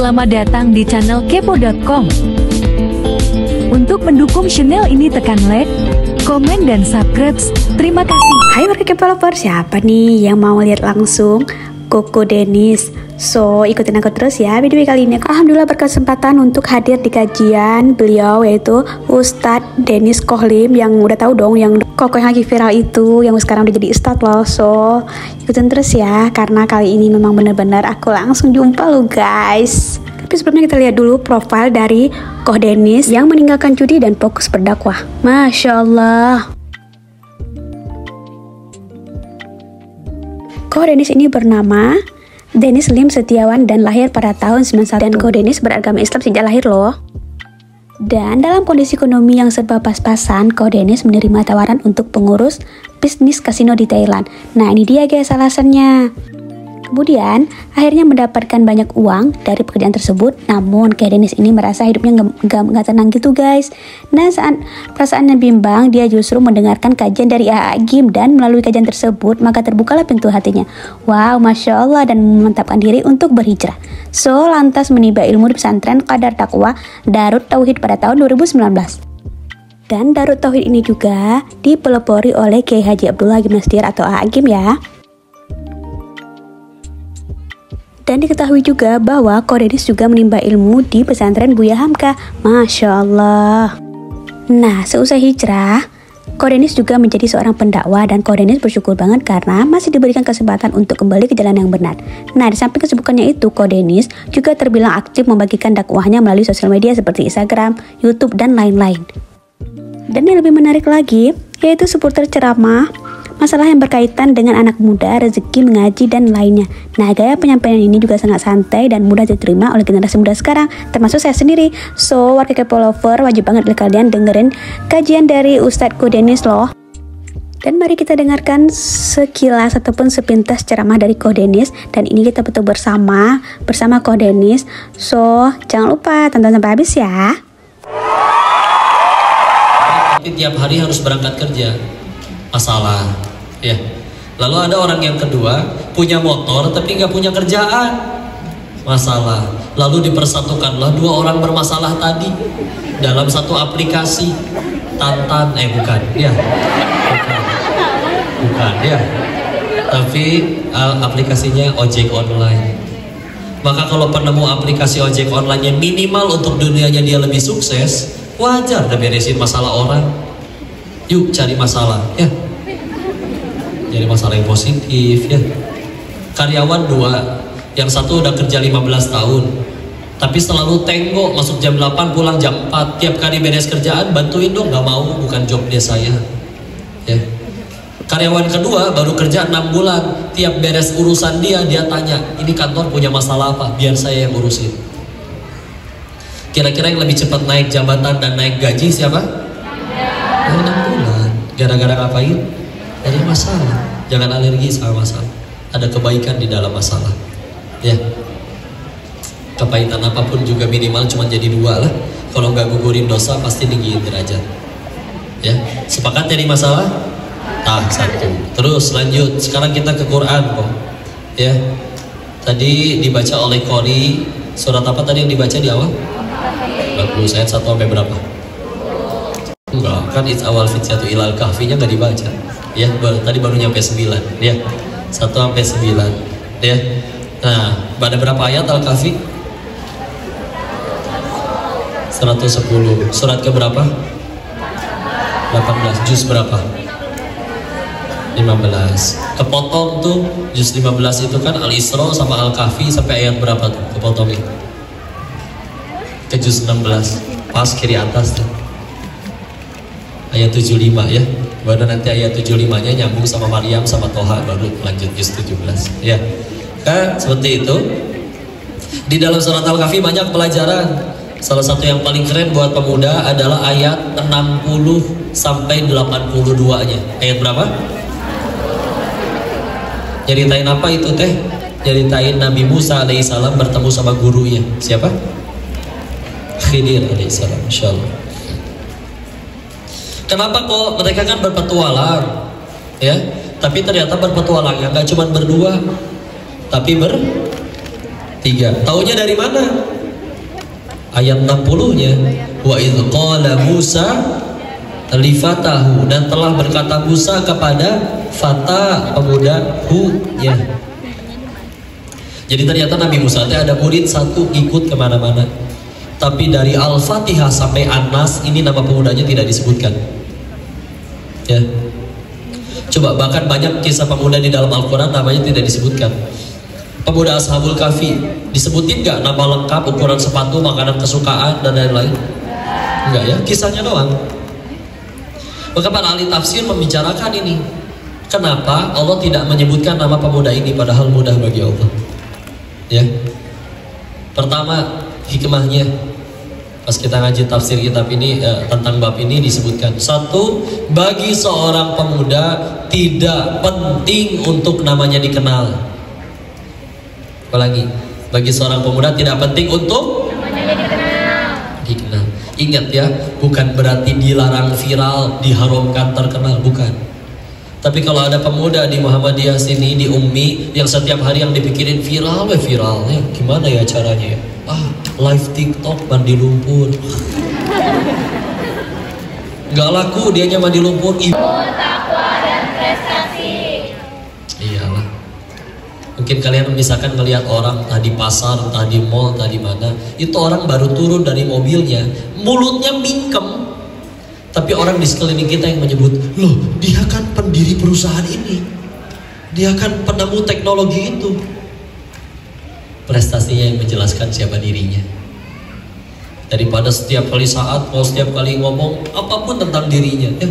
Selamat datang di channel kepo.com. Untuk mendukung channel ini tekan like, komen, dan subscribe. Terima kasih. Hai warga Kepo Lover, siapa nih yang mau lihat langsung Koko Dennis? So, ikutin aku terus ya video kali ini. Alhamdulillah berkesempatan untuk hadir di kajian beliau, yaitu Ustadz Dennis Kohlim, yang udah tahu dong yang Koko yang lagi viral itu, yang sekarang udah jadi Ustadz loh. So, ikutin terus ya, karena kali ini memang benar-benar aku langsung jumpa lo guys. Tapi sebelumnya kita lihat dulu profil dari Koh Dennis yang meninggalkan judi dan fokus berdakwah. Masya Allah. Koh Dennis ini bernama Dennis Lim Setiawan dan lahir pada tahun 91. Dan Koh Dennis beragama Islam sejak lahir loh. Dan dalam kondisi ekonomi yang serba pas-pasan, Koh Dennis menerima tawaran untuk pengurus bisnis kasino di Thailand. Nah, ini dia guys alasannya. Kemudian, akhirnya mendapatkan banyak uang dari pekerjaan tersebut. Namun, Koh Dennis ini merasa hidupnya nggak tenang gitu guys. Nah, saat perasaannya bimbang, dia justru mendengarkan kajian dari A.A. Gym. Dan melalui kajian tersebut, maka terbukalah pintu hatinya. Wow, Masya Allah, dan memantapkan diri untuk berhijrah. So, lantas menimba ilmu di pesantren Qadar Taqwa Darut Tauhid pada tahun 2019. Dan Darut Tauhid ini juga dipelopori oleh Kiai Haji Abdullah Gimnastiar atau A.A. Gym ya. Dan diketahui juga bahwa Koh Dennis juga menimba ilmu di pesantren Buya Hamka. Masya Allah. Nah, seusai hijrah, Koh Dennis juga menjadi seorang pendakwah, dan Koh Dennis bersyukur banget karena masih diberikan kesempatan untuk kembali ke jalan yang benar. Nah, di samping kesibukannya itu, Koh Dennis juga terbilang aktif membagikan dakwahnya melalui sosial media seperti Instagram, YouTube, dan lain-lain. Dan yang lebih menarik lagi, yaitu seputar ceramah, masalah yang berkaitan dengan anak muda, rezeki, mengaji, dan lainnya. Nah, gaya penyampaian ini juga sangat santai dan mudah diterima oleh generasi muda sekarang, termasuk saya sendiri. So, warga Kepo Lover, wajib banget kalian dengerin kajian dari Ustadz Koh Dennis loh. Dan mari kita dengarkan sekilas ataupun sepintas ceramah dari Koh Dennis. Dan ini kita betul bersama Koh Dennis. So, jangan lupa tonton sampai habis ya. Tapi tiap hari harus berangkat kerja. Masalah ya. Lalu ada orang yang kedua punya motor tapi nggak punya kerjaan. Masalah. Lalu dipersatukanlah dua orang bermasalah tadi dalam satu aplikasi. Bukan ya, bukan ya, tapi aplikasinya ojek online. Maka kalau penemu aplikasi ojek online yang minimal untuk dunianya dia lebih sukses, wajar udah beresin masalah orang. Yuk cari masalah ya, cari masalah yang positif ya. Karyawan dua, yang satu udah kerja 15 tahun tapi selalu tengok masuk jam 8 pulang jam 4, tiap kali beres kerjaan bantuin dong, gak mau, bukan job dia saya ya. Karyawan kedua baru kerja 6 bulan, tiap beres urusan dia tanya, ini kantor punya masalah apa, biar saya yang urusin. Kira-kira yang lebih cepat naik jabatan dan naik gaji siapa? 6 bulan. Gara-gara ngapain? Dari masalah. Jangan alergi sama masalah. Ada kebaikan di dalam masalah ya. Kepahitan apapun juga minimal cuma jadi 2 lah. Kalau nggak gugurin dosa pasti tinggiin derajat ya. Sepakat jadi masalah? 1. Terus lanjut. Sekarang kita ke Quran kok ya. Tadi dibaca oleh Qori. Surat apa tadi yang dibaca di awal? 20 ayat 1 sampai berapa? Enggak, kan it's awal fityatu ilal kahfinya nggak dibaca ya, tadi baru nyampe 9 ya, 1 sampai 9 ya. Nah, pada berapa ayat Al-Kahfi? 110. Surat ke berapa? 18. Juz berapa? 15. Kepotong tuh juz 15 itu kan Al-Isra sama Al-Kahfi sampai ayat berapa tuh kepotongnya? Ke juz 16 pas kiri atas tuh, ayat 75 ya. Baru nanti ayat 75 nya nyambung sama Maryam sama Toha, baru lanjut juz 17 ya. Kan seperti itu. Di dalam surat Al-Kahfi banyak pelajaran. Salah satu yang paling keren buat pemuda adalah ayat 60 sampai 82 nya. Ayat berapa? Ceritain apa itu teh? Ceritain Nabi Musa alaihissalam bertemu sama gurunya. Siapa? Khidir alaihissalam. Insyaallah. Kenapa kok mereka kan berpetualang ya, tapi ternyata berpetualangnya nggak cuma berdua tapi bertiga. Taunya dari mana? Ayat 60-nya, wa idz qala Musa lifatahu, dan telah berkata Musa kepada fata, pemuda hu-nya. Jadi ternyata Nabi Musa ada murid satu ikut kemana-mana, tapi dari Al-Fatihah sampai An-Nas ini nama pemudanya tidak disebutkan. Ya, coba bahkan banyak kisah pemuda di dalam Al-Quran namanya tidak disebutkan. Pemuda Ashabul Kahfi disebutin nggak nama lengkap, ukuran sepatu, makanan kesukaan, dan lain-lain? Enggak ya, kisahnya doang. Maka para ahli tafsir membicarakan ini, kenapa Allah tidak menyebutkan nama pemuda ini padahal mudah bagi Allah. Ya, pertama hikmahnya, pas kita ngaji tafsir kitab ini tentang bab ini disebutkan, satu, bagi seorang pemuda tidak penting untuk namanya dikenal. Apalagi bagi seorang pemuda tidak penting untuk dikenal. Ingat ya, bukan berarti dilarang viral, diharamkan terkenal, bukan. Tapi kalau ada pemuda di Muhammadiyah sini, di Ummi, yang setiap hari yang dipikirin viral, viral, ya gimana ya caranya ya? Live TikTok mandi lumpur. Gak laku dianya mandi lumpur. Takwa dan prestasi. Iyalah. Mungkin kalian misalkan melihat orang entah di pasar, entah di mall, entah di mana, itu orang baru turun dari mobilnya, mulutnya mingkem, tapi orang di sekeliling kita yang menyebut, loh dia kan pendiri perusahaan ini, dia kan penemu teknologi itu. Prestasinya yang menjelaskan siapa dirinya. Daripada setiap kali saat, mau setiap kali ngomong apapun tentang dirinya, ya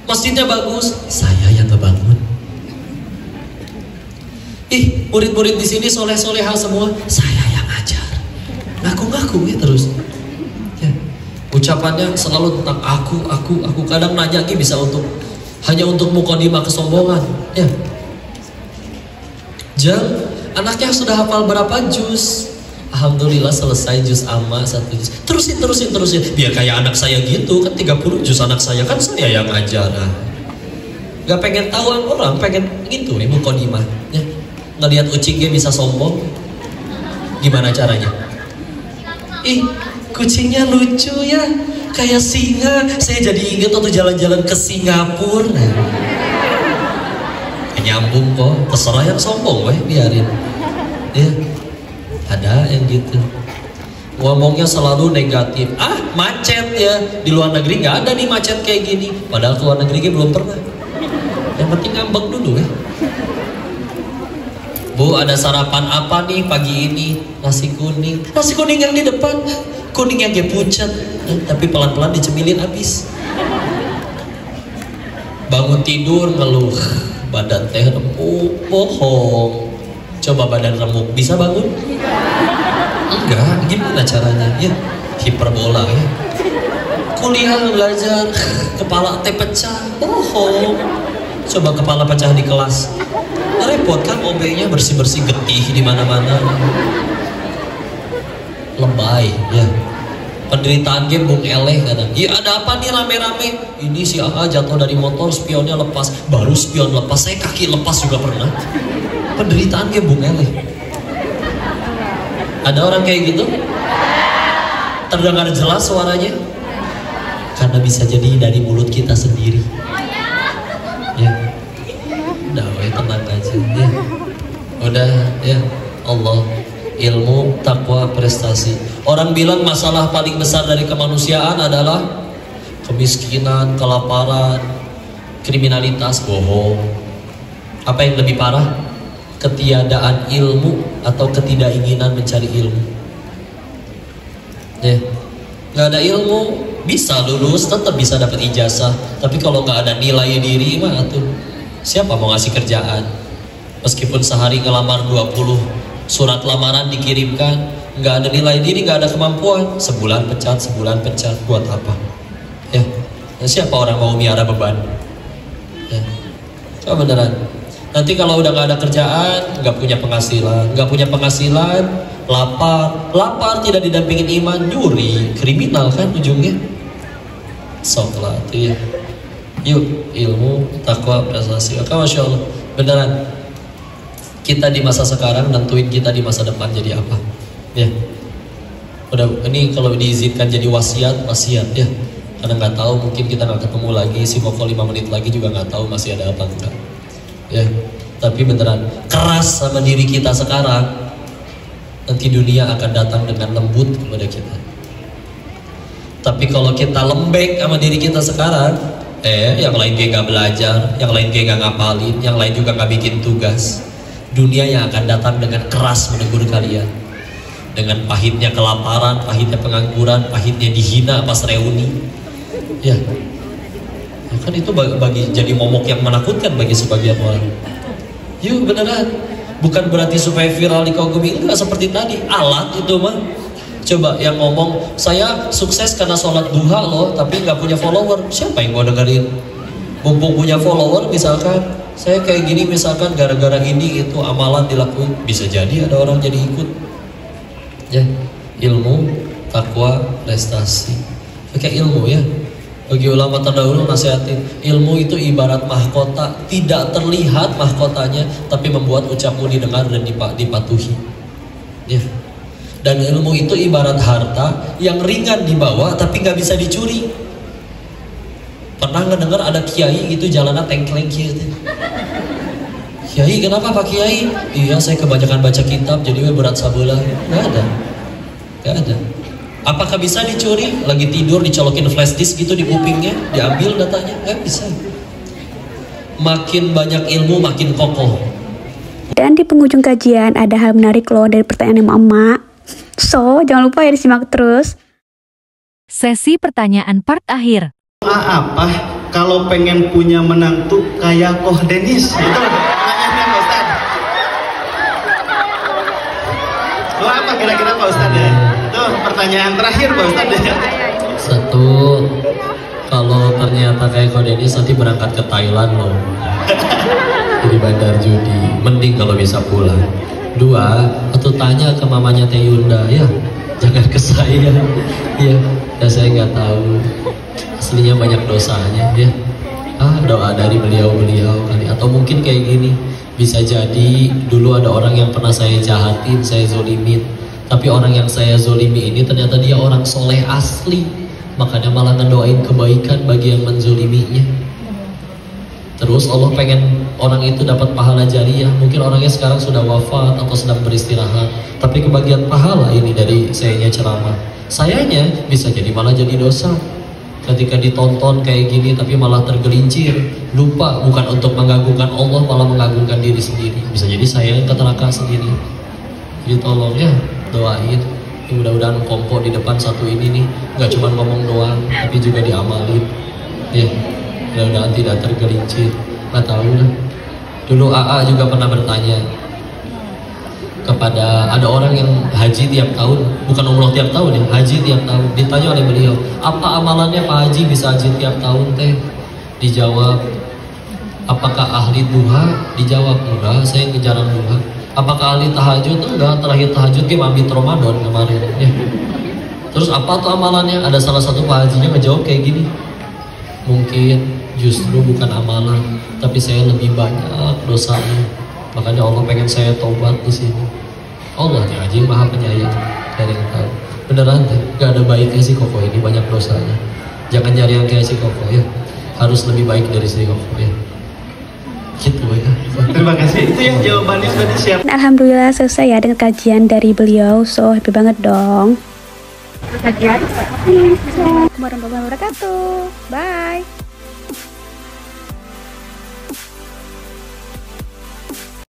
masjidnya bagus, saya yang ngebangun. Murid-murid di sini soleh-soleha semua, saya yang ngajar. Ngaku-ngaku ya terus. Ya. Ucapannya selalu tentang aku. Kadang nanya bisa hanya untuk mukadimah kesombongan. Ya. Anaknya sudah hafal berapa juz? Alhamdulillah selesai juz amma 1 juz. Terusin. Biar kayak anak saya gitu, kan 30 juz anak saya, kan saya yang ngajar. Gak pengen tahu orang, pengen gitu nih mukadimah. Ya. Ngelihat ucingnya bisa sombong, gimana caranya? Kucingnya lucu ya, kayak singa. Saya jadi ingat waktu jalan-jalan ke Singapura. Nyambung kok, terserah yang sombong, biarin. Ya, ada yang gitu. Ngomongnya selalu negatif. Macet ya, di luar negeri nggak ada nih macet kayak gini. Padahal ke luar negeri belum pernah. Yang penting ngambek dulu ya. Bu, ada sarapan apa nih pagi ini? Nasi kuning. Nasi kuning yang di depan, kuning yang dia pucat, tapi pelan-pelan dicemilin habis. Bangun tidur ngeluh, badan teh remuk, bohong. Coba badan remuk, bisa bangun? Enggak, gimana caranya? Ya, hiperbola ya. Kuliah belajar, kepala teh pecah, bohong. Coba kepala pecah di kelas. Repot kan, OB-nya bersih-bersih getih di mana-mana. Lebay ya. Penderitaan game Bung Eleh kadang. Ya ada apa nih rame-rame? Ini si AA jatuh dari motor, spionnya lepas. Baru spion lepas, saya kaki lepas juga pernah. Penderitaan game Bung Eleh. Ada orang kayak gitu? Terdengar jelas suaranya? Karena bisa jadi dari mulut kita sendiri. Ya. Udah, tenang aja ya. Udah ya, Allah, ilmu, takwa, prestasi. Orang bilang masalah paling besar dari kemanusiaan adalah kemiskinan, kelaparan, kriminalitas. Bohong. Apa yang lebih parah? Ketiadaan ilmu atau ketidakinginan mencari ilmu. Ya, nggak ada ilmu bisa lulus, tetap bisa dapat ijazah. Tapi kalau nggak ada nilai diri mah tuh siapa mau ngasih kerjaan? Meskipun sehari ngelamar 20 surat lamaran dikirimkan, nggak ada nilai diri, nggak ada kemampuan, sebulan pecat, buat apa? Ya, siapa orang mau miara beban? Ya, coba beneran. Nanti kalau udah nggak ada kerjaan, nggak punya penghasilan, lapar tidak didampingin iman, nyuri, kriminal kan ujungnya. Sok lah tuh ya. Yuk, ilmu, takwa, prestasi. Maka Masya Allah, beneran kita di masa sekarang nentuin kita di masa depan jadi apa. Ya, Udah, ini kalau diizinkan jadi wasiat ya. Karena nggak tahu, mungkin kita nggak ketemu lagi, si Koko 5 menit lagi juga nggak tahu masih ada apa enggak. Ya, tapi beneran keras sama diri kita sekarang, nanti dunia akan datang dengan lembut kepada kita. Tapi kalau kita lembek sama diri kita sekarang, yang lain kayak nggak belajar, yang lain kayak nggak ngapalin, yang lain juga nggak bikin tugas, dunia yang akan datang dengan keras menegur kalian. Dengan pahitnya kelaparan, pahitnya pengangguran, pahitnya dihina pas reuni. Ya kan itu bagi jadi momok yang menakutkan bagi sebagian orang. Yuk beneran, bukan berarti supaya viral di Kogumi, enggak seperti tadi, alat itu mah. Coba yang ngomong, saya sukses karena sholat duha loh, tapi nggak punya follower, siapa yang mau dengerin? Mumpung punya follower misalkan, saya kayak gini misalkan gara-gara ini itu amalan dilakuin, bisa jadi ada orang jadi ikut. Ya, ilmu, takwa, prestasi. Pakai ilmu ya. Bagi ulama terdahulu nasihatin, ilmu itu ibarat mahkota, tidak terlihat mahkotanya, tapi membuat ucapmu didengar dan dipatuhi. Ya. Dan ilmu itu ibarat harta yang ringan dibawa tapi nggak bisa dicuri. Pernah ngedengar ada kiai gitu jalanan tengkleng gitu. Kiai, kenapa Pak Kiai? Iya, saya kebanyakan baca kitab jadi berat sabelah. Nggak ada. Apakah bisa dicuri? Lagi tidur dicolokin flash disk gitu di kupingnya, diambil datanya? Nggak bisa. Makin banyak ilmu makin kokoh. Dan di penghujung kajian ada hal menarik loh dari pertanyaan emak-emak. So, jangan lupa ya disimak terus. Sesi pertanyaan part akhir. Apa kalau pengen punya menantu kayak Koh Denis? Itu pertanyaannya Pak Ustaz. Apa kira-kira Pak Ustaz ya? Itu pertanyaan terakhir Pak Ustaz ya. Satu, kalau ternyata kayak Koh Denis nanti berangkat ke Thailand loh. Jadi bandar judi, mending kalau bisa pulang. Dua, atau tanya ke mamanya Teh Yunda, ya jangan ke saya. Ya saya nggak tahu. Aslinya banyak dosanya ya. Doa dari beliau kali. Atau mungkin kayak gini, bisa jadi dulu ada orang yang pernah saya jahatin, saya zolimin, tapi orang yang saya zolimi ini ternyata dia orang soleh asli, makanya malah ngedoain kebaikan bagi yang menzoliminya. Terus Allah pengen orang itu dapat pahala jariah. Mungkin orangnya sekarang sudah wafat atau sedang beristirahat, tapi kebagian pahala ini dari sayanya ceramah. Sayanya bisa jadi malah jadi dosa. Ketika ditonton kayak gini tapi malah tergelincir, lupa bukan untuk mengagungkan Allah, malah mengagungkan diri sendiri. Bisa jadi saya yang ke neraka sendiri. Jadi tolong ya, doain. Mudah-mudahan kompo di depan satu ini nih nggak cuma ngomong doang, tapi juga diamalin. Ya, mudah-mudahan tidak tergelincir. Nggak tahu lah. Dulu AA juga pernah bertanya kepada ada orang yang haji tiap tahun, bukan umroh tiap tahun ya, haji tiap tahun. Ditanya oleh beliau, apa amalannya Pak Haji bisa haji tiap tahun teh? Dijawab, apakah ahli duha? Dijawab, enggak, saya jarang duha. Apakah ahli tahajud? Enggak, terakhir tahajud ke mabit Ramadan kemarin ya. Terus apa tuh amalannya? Ada salah satu Pak Hajinya ngejawab kayak gini, mungkin justru bukan amalan, tapi saya lebih banyak dosanya. Makanya Allah pengen saya tobat di sini. Allah Aji Maha Penyayang, dari yang tahu. Beneran deh, gak ada baiknya si Koko ini, banyak dosanya. Jangan nyari yang kayak si Koko ya. Harus lebih baik dari si Koko ya. Gitu ya. Terima kasih. Itu yang jawabannya sudah disiap. Alhamdulillah selesai ya dengan kajian dari beliau. So happy banget dong. Assalamualaikum warahmatullahi wabarakatuh. Bye.